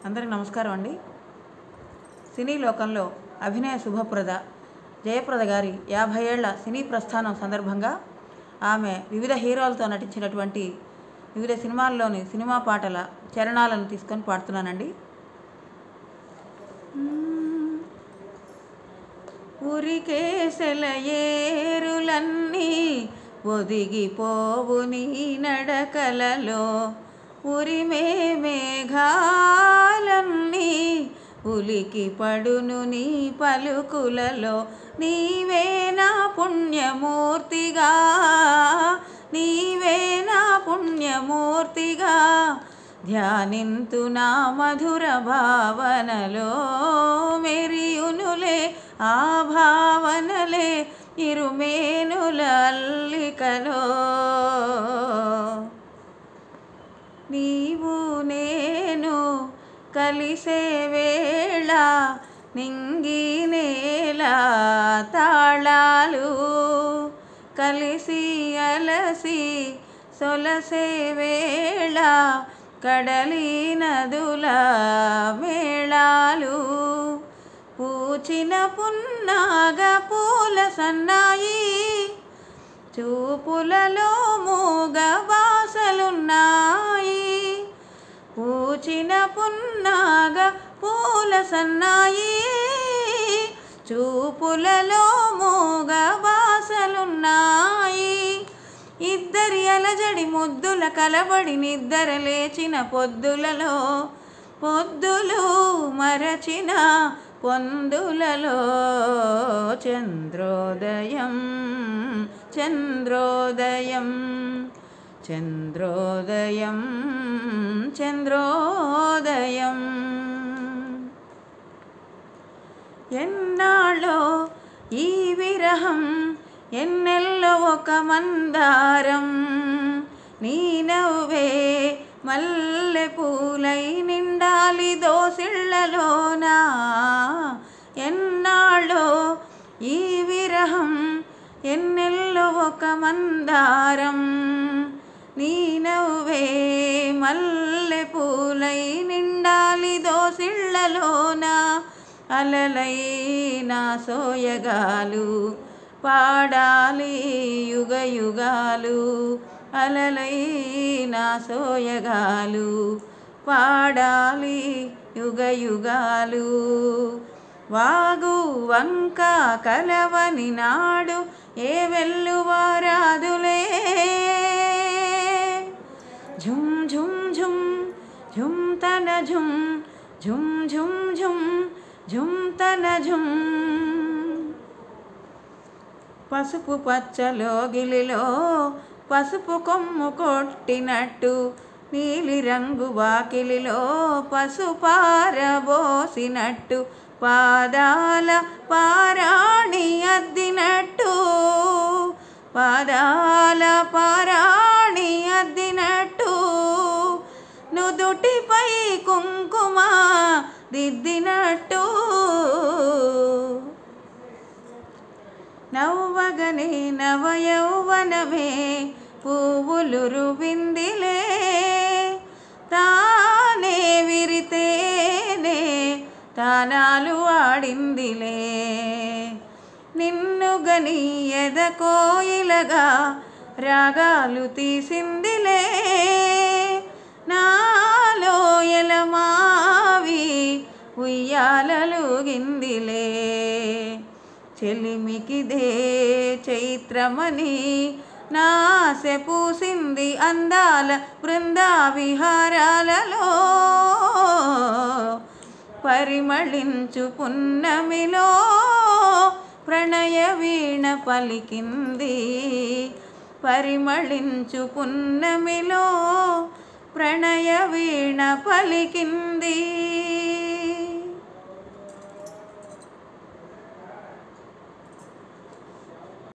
అందరికీ నమస్కారం అండి. సినీ లోకంలో అభినయ శుభప్రద జయప్రద గారి 50 ఏళ్ల సినీ ప్రస్థానం సందర్భంగా ఆమె వివిధ హీరోలతో నటించినటువంటి వివిధ సినిమాల్లోని సినిమా పాటల చరణాలను తీసుకొని పాడుతున్నానండి. ఉరికేసెల ఏరులన్నీ ఒదిగిపోవు నీ నడకలలో, ఉరిమే మేఘాలన్నీ ఉలికి పడును నీ పలుకులలో. నీవే నా పుణ్యమూర్తిగా, నీవే నా పుణ్యమూర్తిగా ధ్యానింతు నా మధుర భావనలో. మెరియునులే ఆ భావనలే ఇరుమేనుల అల్లికలో. నీవు నేను కలిసే వేళ నింగి నేల తాళాలు, కలిసి అలసి సొలసే వేళ కడలి నదుల మేళాలు. పూచిన పున్నాగ పూల సన్నాయి, చూపులలో మూగ బాసలున్నాయి. పూచిన పున్నాగ పూల సన్నాయి, చూపులలో మూగ బాసలున్నాయి. ఇద్దరి అలజడి ముద్దుల కలబడి నిద్ర లేచిన పొద్దులలో, పొద్దులు మరచిన పొందులలో. చంద్రోదయం చంద్రోదయం చంద్రోదయం చంద్రోదయం. ఎన్నాళ్ళో ఈ విరహం, ఎన్నెల్లో ఒక మందారం. నీ నవ్వే మల్లె పూలై నిండాలి దోసిళ్లలోనా. ఎన్నాళ్ళో ఈ విరహం, ఎన్నెల్లో ఒక మందారం. నీ నవ్వే మల్లె పూలై నిండాలి దోసిళ్లలోనా. అలలై నా సోయగాలు పాడాలి యుగ యుగాలు. అలలై నా సోయగాలు పాడాలి యుగ యుగాలు. వాగు వంక కలవని నాడు ఏ వెల్లువారాదులే. ఝుమ్ ఝుమ్ ఝుమ్ ఝుమ్ తన ఝుమ్ ఝుమ్ ఝుమ్ ఝుమ్ ఝుమ్ తన ఝుమ్. పసుపు పచ్చలోగిలిలో పసుపు కొమ్ము కొట్టినట్టు, నీలి రంగు వాకిలిలో పసుపారబోసినట్టు, పాదాల పారాణి అద్దినట్టు, పాదాల పారాణి అద్దినట్టు, నుదుటిపై కుంకుమ దిద్దినట్టు. నవ్వగనే నవయౌవనమే పువ్వులు రువిందిలే, తానే విరితేనే తానాలు ఆడిందిలే. నిన్నుగని ఎదకోయిలగా రాగాలు తీసిందిలే, నాలో ఎలమావి ఉయ్యాలలుగిందిలే. చెలిమికిదే చైత్రమని నాశ పూసింది అందాల బృందా విహారాలలో. పరిమళించు పున్నమిలో ప్రణయ వీణ పలికింది, పరిమళించు పున్నమిలో ప్రణయ వీణ పలికింది.